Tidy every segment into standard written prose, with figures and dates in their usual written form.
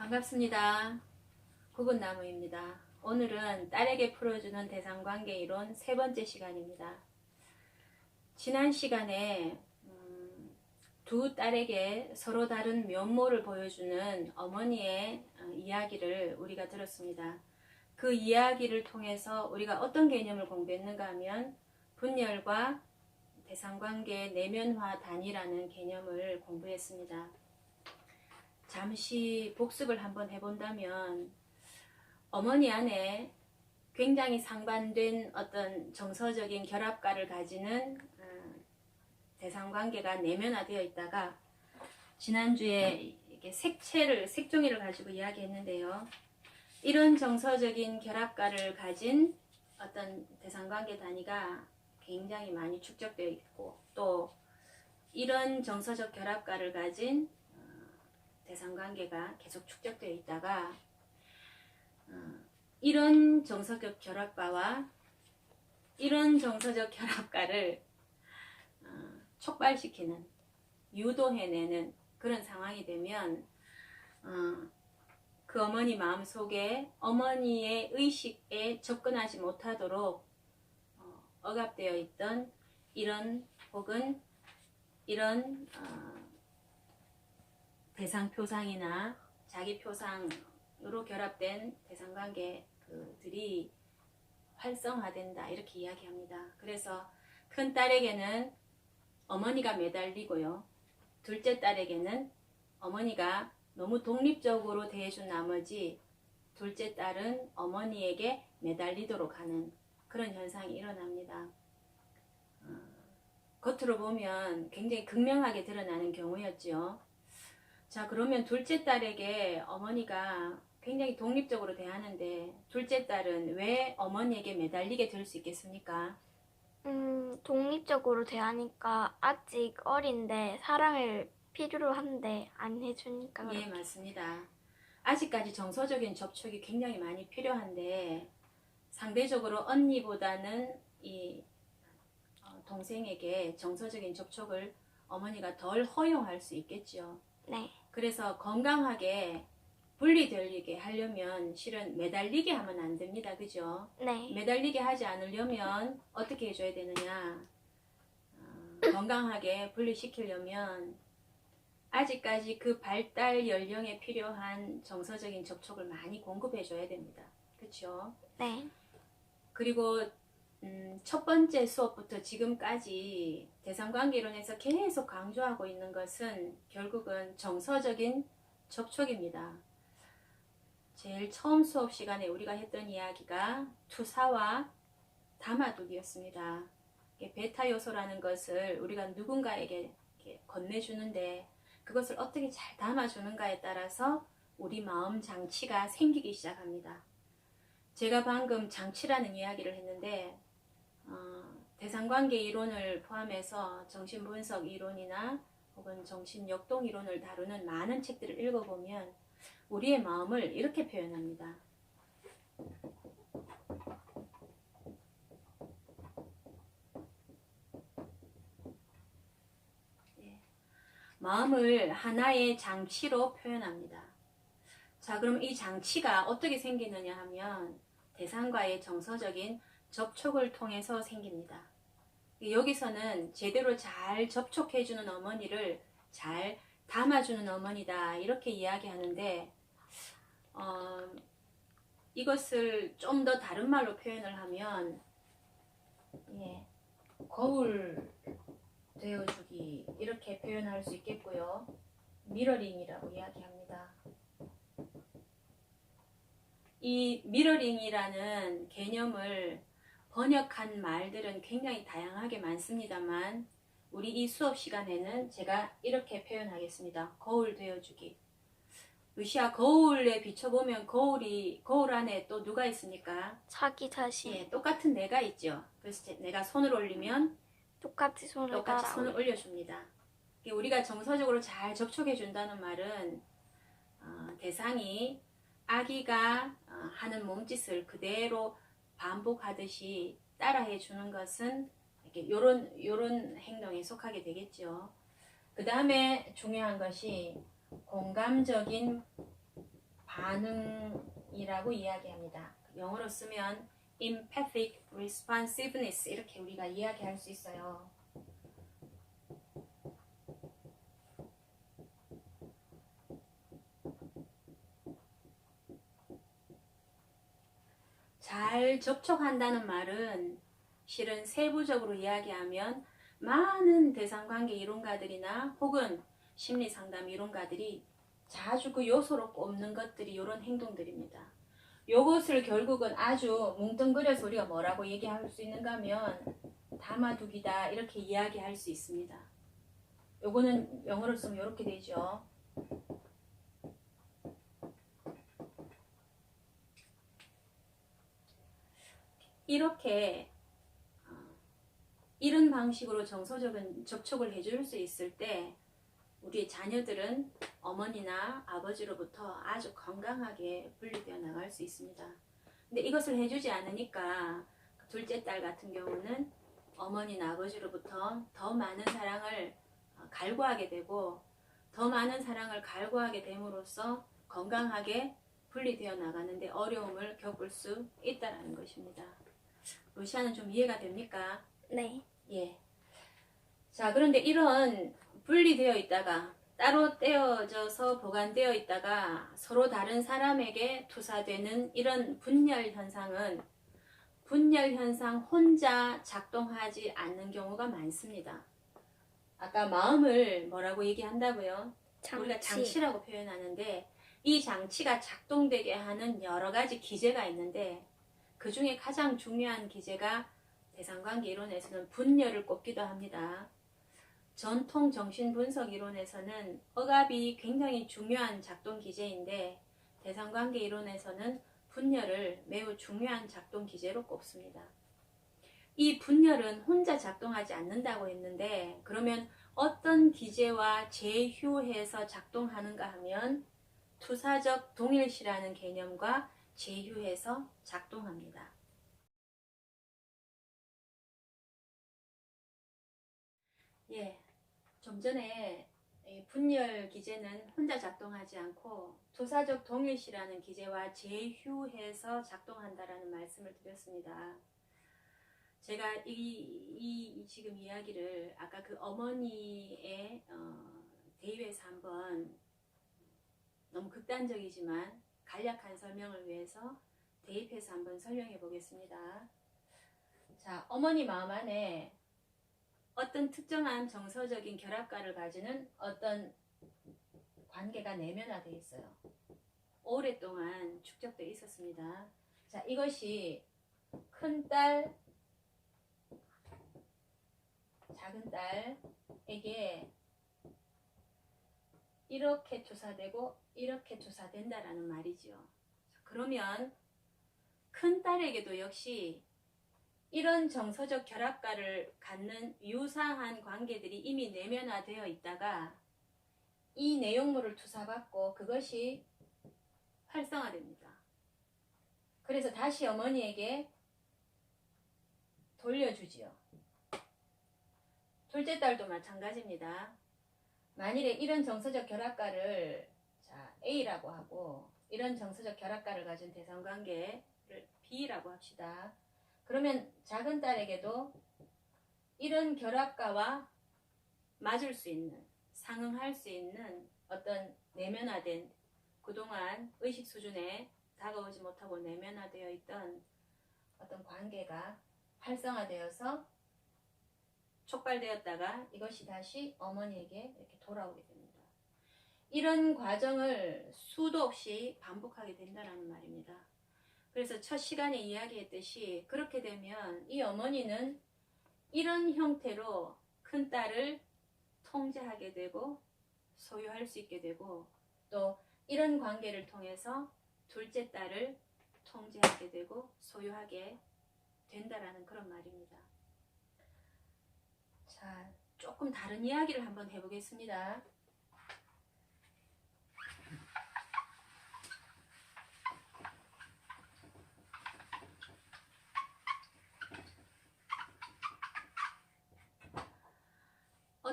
반갑습니다. 구근나무입니다. 오늘은 딸에게 풀어주는 대상관계 이론 세 번째 시간입니다. 지난 시간에 두 딸에게 서로 다른 면모를 보여주는 어머니의 이야기를 우리가 들었습니다. 그 이야기를 통해서 우리가 어떤 개념을 공부했는가 하면 분열과 대상관계 내면화 단위라는 개념을 공부했습니다. 잠시 복습을 한번 해본다면 어머니 안에 굉장히 상반된 어떤 정서적인 결합가를 가지는 대상관계가 내면화되어 있다가 지난주에 이렇게 색종이를 가지고 이야기했는데요. 이런 정서적인 결합가를 가진 어떤 대상관계 단위가 굉장히 많이 축적되어 있고 또 이런 정서적 결합가를 가진 대상관계가 계속 축적되어 있다가 이런 정서적 결합가와 이런 정서적 결합가를 촉발시키는, 유도해내는 그런 상황이 되면 그 어머니 마음속에 어머니의 의식에 접근하지 못하도록 억압되어 있던 이런 혹은 이런 대상 표상이나 자기 표상으로 결합된 대상관계들이 활성화된다 이렇게 이야기합니다. 그래서 큰 딸에게는 어머니가 매달리고요. 둘째 딸에게는 어머니가 너무 독립적으로 대해준 나머지 둘째 딸은 어머니에게 매달리도록 하는 그런 현상이 일어납니다. 겉으로 보면 굉장히 극명하게 드러나는 경우였죠. 자, 그러면 둘째 딸에게 어머니가 굉장히 독립적으로 대하는데 둘째 딸은 왜 어머니에게 매달리게 될 수 있겠습니까? 독립적으로 대하니까 아직 어린데 사랑을 필요로 한데 안 해주니까 예, 그렇게. 맞습니다. 아직까지 정서적인 접촉이 굉장히 많이 필요한데 상대적으로 언니보다는 이 동생에게 정서적인 접촉을 어머니가 덜 허용할 수 있겠죠. 네. 그래서 건강하게 분리되게 하려면 실은 매달리게 하면 안 됩니다. 그죠? 네. 매달리게 하지 않으려면 어떻게 해줘야 되느냐? 건강하게 분리시키려면 아직까지 그 발달 연령에 필요한 정서적인 접촉을 많이 공급해줘야 됩니다. 그렇죠? 네. 그리고 첫 번째 수업부터 지금까지 대상관계론에서 계속 강조하고 있는 것은 결국은 정서적인 접촉입니다. 제일 처음 수업 시간에 우리가 했던 이야기가 투사와 담아두기였습니다. 베타 요소라는 것을 우리가 누군가에게 건네주는데 그것을 어떻게 잘 담아주는가에 따라서 우리 마음 장치가 생기기 시작합니다. 제가 방금 장치라는 이야기를 했는데 대상관계 이론을 포함해서 정신분석 이론이나 혹은 정신역동 이론을 다루는 많은 책들을 읽어보면 우리의 마음을 이렇게 표현합니다. 마음을 하나의 장치로 표현합니다. 자, 그럼 이 장치가 어떻게 생기느냐 하면 대상과의 정서적인 접촉을 통해서 생깁니다. 여기서는 제대로 잘 접촉해주는 어머니를 잘 담아주는 어머니다 이렇게 이야기하는데 이것을 좀 더 다른 말로 표현을 하면 거울 되어주기 이렇게 표현할 수 있겠고요. 미러링이라고 이야기합니다. 이 미러링이라는 개념을 번역한 말들은 굉장히 다양하게 많습니다만 우리 이 수업 시간에는 제가 이렇게 표현하겠습니다. 거울 되어주기. 루시아, 거울에 비춰보면 거울 안에 또 누가 있습니까? 자기 자신. 예, 똑같은 내가 있죠. 그래서 내가 손을 올리면 똑같이 손을 올려줍니다. 우리가 정서적으로 잘 접촉해 준다는 말은 대상이 아기가 하는 몸짓을 그대로 반복하듯이 따라해 주는 것은 요런 행동에 속하게 되겠죠. 그 다음에 중요한 것이 공감적인 반응이라고 이야기합니다. 영어로 쓰면 empathic responsiveness 이렇게 우리가 이야기할 수 있어요. 잘 접촉한다는 말은 실은 세부적으로 이야기하면 많은 대상관계 이론가들이나 혹은 심리상담 이론가들이 자주 그 요소로 꼽는 것들이 이런 행동들입니다. 요것을 결국은 아주 뭉뚱그려서 우리가 뭐라고 얘기할 수 있는가 하면 담아두기다 이렇게 이야기할 수 있습니다. 요거는 영어로 쓰면 이렇게 되죠. 이렇게 이런 방식으로 정서적인 접촉을 해줄 수 있을 때 우리 자녀들은 어머니나 아버지로부터 아주 건강하게 분리되어 나갈 수 있습니다. 근데 이것을 해주지 않으니까 둘째 딸 같은 경우는 어머니나 아버지로부터 더 많은 사랑을 갈구하게 되고 더 많은 사랑을 갈구하게 됨으로써 건강하게 분리되어 나가는데 어려움을 겪을 수 있다는 것입니다. 루시아는 좀 이해가 됩니까? 네. 예. 자, 그런데 이런 분리되어 있다가 따로 떼어져서 보관되어 있다가 서로 다른 사람에게 투사되는 이런 분열 현상은 분열 현상 혼자 작동하지 않는 경우가 많습니다. 아까 마음을 뭐라고 얘기한다고요? 우리가 장치라고 표현하는데 이 장치가 작동되게 하는 여러 가지 기제가 있는데 그 중에 가장 중요한 기제가 대상관계 이론에서는 분열을 꼽기도 합니다. 전통 정신분석 이론에서는 억압이 굉장히 중요한 작동 기제인데 대상관계 이론에서는 분열을 매우 중요한 작동 기제로 꼽습니다. 이 분열은 혼자 작동하지 않는다고 했는데 그러면 어떤 기제와 제휴해서 작동하는가 하면 투사적 동일시라는 개념과 제휴해서 작동합니다. 예, 좀 전에 분열 기제는 혼자 작동하지 않고 투사적 동일시라는 기제와 제휴해서 작동한다라는 말씀을 드렸습니다. 제가 이 지금 이야기를 아까 그 어머니의 대입에서 한번 너무 극단적이지만 간략한 설명을 위해서 대입해서 한번 설명해 보겠습니다. 자, 어머니 마음 안에 어떤 특정한 정서적인 결합가를 가지는 어떤 관계가 내면화되어 있어요. 오랫동안 축적되어 있었습니다. 자, 이것이 큰딸, 작은딸에게 이렇게 투사되고 이렇게 투사된다라는 말이죠. 그러면 큰딸에게도 역시 이런 정서적 결합가를 갖는 유사한 관계들이 이미 내면화되어 있다가 이 내용물을 투사받고 그것이 활성화됩니다. 그래서 다시 어머니에게 돌려주지요. 둘째 딸도 마찬가지입니다. 만일에 이런 정서적 결합가를 A라고 하고 이런 정서적 결합가를 가진 대상관계를 B라고 합시다. 그러면 작은 딸에게도 이런 결합가와 맞을 수 있는, 상응할 수 있는 어떤 내면화된 그동안 의식 수준에 다가오지 못하고 내면화되어 있던 어떤 관계가 활성화되어서 촉발되었다가 이것이 다시 어머니에게 이렇게 돌아오게 됩니다. 이런 과정을 수도 없이 반복하게 된다는 말입니다. 그래서 첫 시간에 이야기했듯이 그렇게 되면 이 어머니는 이런 형태로 큰딸을 통제하게 되고 소유할 수 있게 되고 또 이런 관계를 통해서 둘째 딸을 통제하게 되고 소유하게 된다라는 그런 말입니다. 자, 조금 다른 이야기를 한번 해보겠습니다.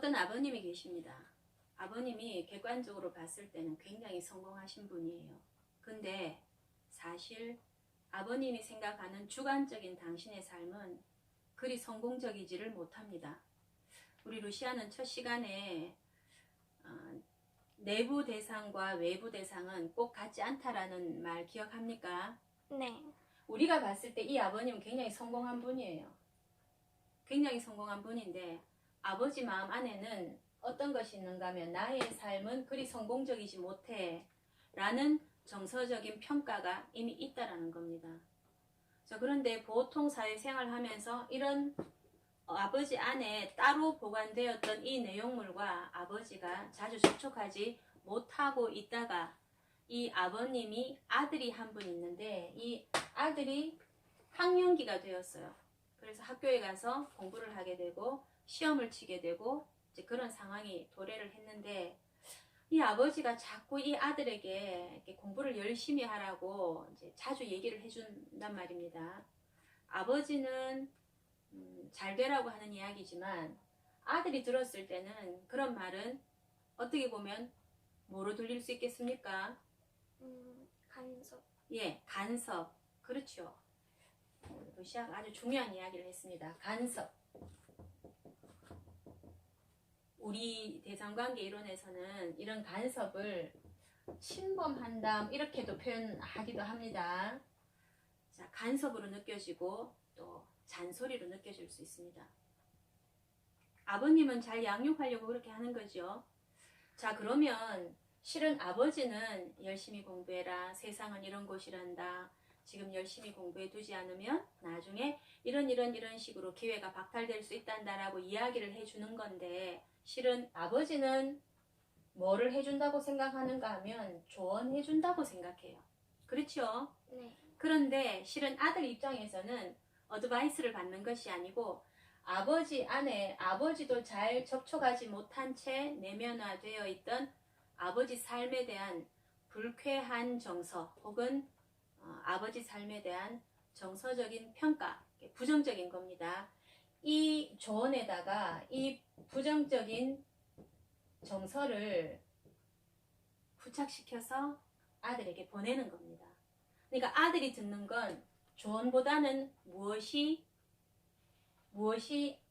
어떤 아버님이 계십니다. 아버님이 객관적으로 봤을 때는 굉장히 성공하신 분이에요. 근데 사실 아버님이 생각하는 주관적인 당신의 삶은 그리 성공적이지를 못합니다. 우리 루시아는 첫 시간에 내부 대상과 외부 대상은 꼭 같지 않다라는 말 기억합니까? 네. 우리가 봤을 때 이 아버님은 굉장히 성공한 분이에요. 굉장히 성공한 분인데 아버지 마음 안에는 어떤 것이 있는가 하면 나의 삶은 그리 성공적이지 못해 라는 정서적인 평가가 이미 있다라는 겁니다. 자, 그런데 보통 사회생활 하면서 이런 아버지 안에 따로 보관되었던 이 내용물과 아버지가 자주 접촉하지 못하고 있다가 이 아버님이 아들이 한 분 있는데 이 아들이 학령기가 되었어요. 그래서 학교에 가서 공부를 하게 되고 시험을 치게 되고 이제 그런 상황이 도래를 했는데 이 아버지가 자꾸 이 아들에게 이렇게 공부를 열심히 하라고 이제 자주 얘기를 해준단 말입니다. 아버지는 잘 되라고 하는 이야기지만 아들이 들었을 때는 그런 말은 어떻게 보면 뭐로 들릴 수 있겠습니까? 간섭. 예, 간섭. 그렇죠. 루시아가 아주 중요한 이야기를 했습니다. 간섭. 우리 대상관계 이론에서는 이런 간섭을 침범한담 이렇게도 표현하기도 합니다. 자, 간섭으로 느껴지고 또 잔소리로 느껴질 수 있습니다. 아버님은 잘 양육하려고 그렇게 하는 거죠. 자, 그러면 실은 아버지는 열심히 공부해라. 세상은 이런 곳이란다. 지금 열심히 공부해 두지 않으면 나중에 이런 식으로 기회가 박탈될 수 있단다라고 이야기를 해주는 건데 실은 아버지는 뭐를 해준다고 생각하는가 하면 조언해준다고 생각해요. 그렇죠? 네. 그런데 실은 아들 입장에서는 어드바이스를 받는 것이 아니고 아버지 안에 아버지도 잘 접촉하지 못한 채 내면화되어 있던 아버지 삶에 대한 불쾌한 정서 혹은 아버지 삶에 대한 정서적인 평가, 부정적인 겁니다. 이 조언에다가 이 부정적인 정서를 부착시켜서 아들에게 보내는 겁니다. 그러니까 아들이 듣는 건 조언보다는 무엇이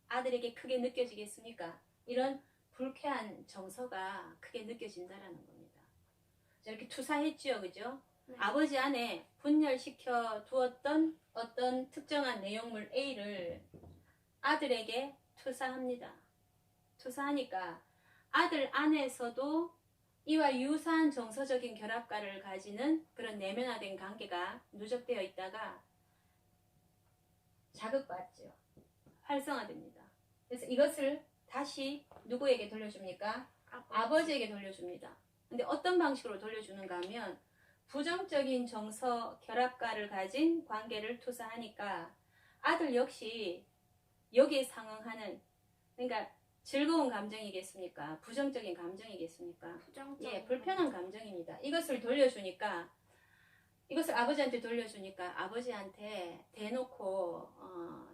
아들에게 크게 느껴지겠습니까? 이런 불쾌한 정서가 크게 느껴진다라는 겁니다. 이렇게 투사했지요, 그죠? 네. 아버지 안에 분열시켜 두었던 어떤 특정한 내용물 A를 아들에게 투사합니다. 투사하니까 아들 안에서도 이와 유사한 정서적인 결합가를 가지는 그런 내면화된 관계가 누적되어 있다가 자극받죠. 활성화됩니다. 그래서 이것을 다시 누구에게 돌려줍니까? 아버지에게 돌려줍니다. 근데 어떤 방식으로 돌려주는가 하면 부정적인 정서 결합가를 가진 관계를 투사하니까 아들 역시 여기에 상응하는, 그러니까 즐거운 감정이겠습니까? 부정적인 감정이겠습니까? 부정적인. 예, 불편한 감정입니다. 이것을 돌려주니까, 이것을 아버지한테 돌려주니까 아버지한테 대놓고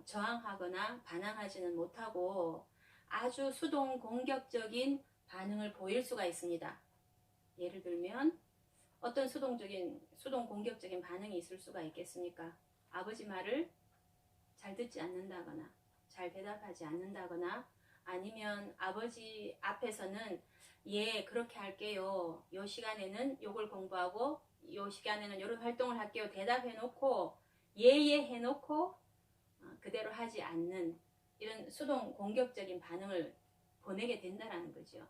저항하거나 반항하지는 못하고 아주 수동 공격적인 반응을 보일 수가 있습니다. 예를 들면 어떤 수동 공격적인 반응이 있을 수가 있겠습니까? 아버지 말을 잘 듣지 않는다거나 잘 대답하지 않는다거나 아니면 아버지 앞에서는 예 그렇게 할게요. 요 시간에는 요걸 공부하고 요 시간에는 요런 활동을 할게요. 대답해놓고 예예 해놓고 그대로 하지 않는 이런 수동 공격적인 반응을 보내게 된다라는 거죠.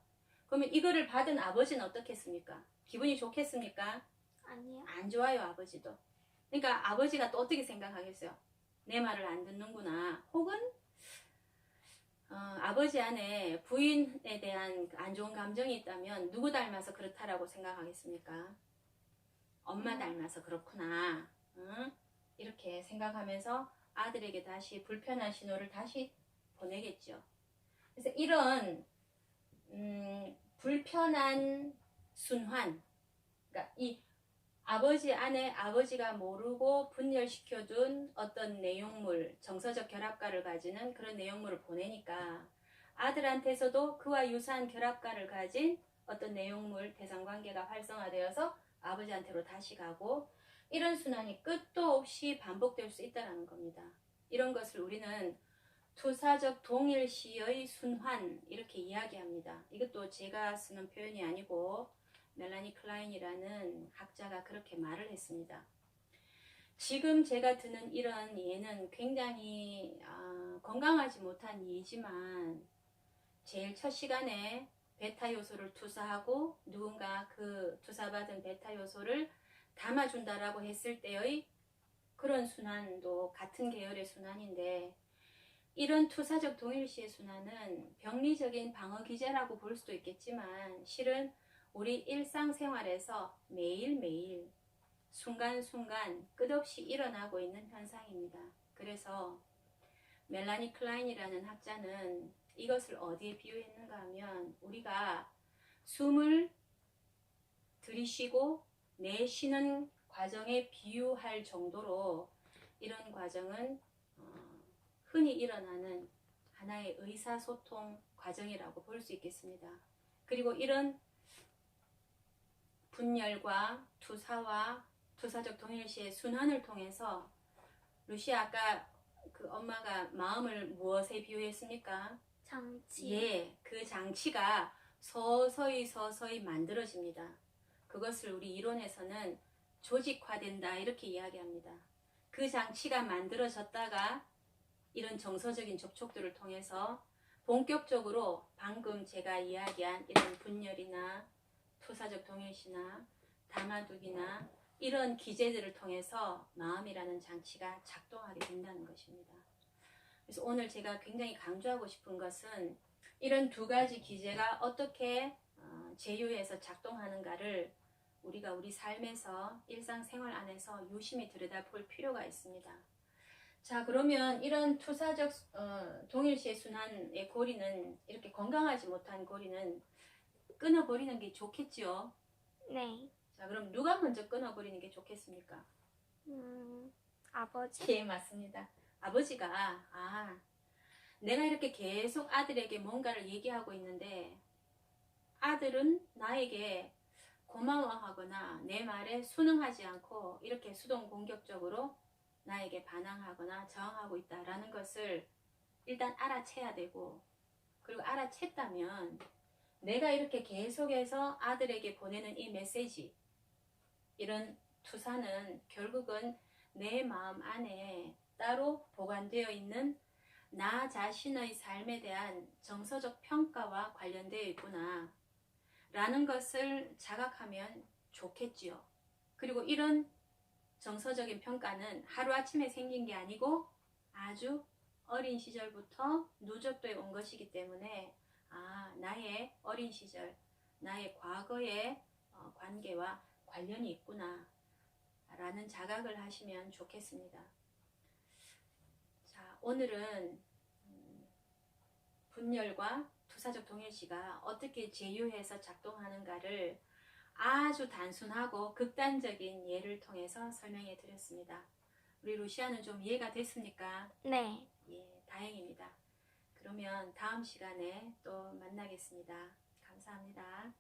그러면 이거를 받은 아버지는 어떻겠습니까? 기분이 좋겠습니까? 아니요. 안 좋아요, 아버지도. 그러니까 아버지가 또 어떻게 생각하겠어요? 내 말을 안 듣는구나. 혹은 아버지 안에 부인에 대한 안 좋은 감정이 있다면 누구 닮아서 그렇다라고 생각하겠습니까? 엄마 닮아서 그렇구나. 응? 이렇게 생각하면서 아들에게 다시 불편한 신호를 다시 보내겠죠. 그래서 이런 불편한 순환, 그러니까 이 아버지 안에 아버지가 모르고 분열시켜둔 어떤 내용물, 정서적 결합가를 가지는 그런 내용물을 보내니까 아들한테서도 그와 유사한 결합가를 가진 어떤 내용물, 대상관계가 활성화되어서 아버지한테로 다시 가고 이런 순환이 끝도 없이 반복될 수 있다는 겁니다. 이런 것을 우리는 투사적 동일시의 순환 이렇게 이야기합니다. 이것도 제가 쓰는 표현이 아니고 멜라니 클라인이라는 학자가 그렇게 말을 했습니다. 지금 제가 드는 이런 예는 굉장히 건강하지 못한 예지만 제일 첫 시간에 베타 요소를 투사하고 누군가 그 투사받은 베타 요소를 담아준다라고 했을 때의 그런 순환도 같은 계열의 순환인데 이런 투사적 동일시의 순환은 병리적인 방어 기제라고 볼 수도 있겠지만 실은 우리 일상생활에서 매일매일 순간순간 끝없이 일어나고 있는 현상입니다. 그래서 멜라니 클라인이라는 학자는 이것을 어디에 비유했는가 하면 우리가 숨을 들이쉬고 내쉬는 과정에 비유할 정도로 이런 과정은 흔히 일어나는 하나의 의사소통 과정이라고 볼 수 있겠습니다. 그리고 이런 분열과 투사와 투사적 동일시의 순환을 통해서 루시아 아까 그 엄마가 마음을 무엇에 비유했습니까? 장치. 예, 그 장치가 서서히 만들어집니다. 그것을 우리 이론에서는 조직화된다 이렇게 이야기합니다. 그 장치가 만들어졌다가 이런 정서적인 접촉들을 통해서 본격적으로 방금 제가 이야기한 이런 분열이나 투사적 동일시나 담아두기나 이런 기제들을 통해서 마음이라는 장치가 작동하게 된다는 것입니다. 그래서 오늘 제가 굉장히 강조하고 싶은 것은 이런 두 가지 기제가 어떻게 제휴해서 작동하는가를 우리가 우리 삶에서 일상생활 안에서 유심히 들여다볼 필요가 있습니다. 자, 그러면 이런 투사적 동일시의 순환의 고리는 이렇게 건강하지 못한 고리는 끊어버리는 게 좋겠지요. 네. 자, 그럼 누가 먼저 끊어버리는 게 좋겠습니까? 아버지. 예, 맞습니다. 아버지가 내가 이렇게 계속 아들에게 뭔가를 얘기하고 있는데 아들은 나에게 고마워하거나 내 말에 순응하지 않고 이렇게 수동 공격적으로 나에게 반항하거나 저항하고 있다라는 것을 일단 알아채야 되고, 그리고 알아챘다면 내가 이렇게 계속해서 아들에게 보내는 이 메시지, 이런 투사는 결국은 내 마음 안에 따로 보관되어 있는 나 자신의 삶에 대한 정서적 평가와 관련되어 있구나 라는 것을 자각하면 좋겠지요. 그리고 이런 정서적인 평가는 하루아침에 생긴 게 아니고 아주 어린 시절부터 누적되어 온 것이기 때문에 나의 어린 시절, 나의 과거의 관계와 관련이 있구나 라는 자각을 하시면 좋겠습니다. 자, 오늘은 분열과 투사적 동일시가 어떻게 제휴해서 작동하는가를 아주 단순하고 극단적인 예를 통해서 설명해 드렸습니다. 우리 루시아는 좀 이해가 됐습니까? 네. 예, 다행입니다. 그러면 다음 시간에 또 만나겠습니다. 감사합니다.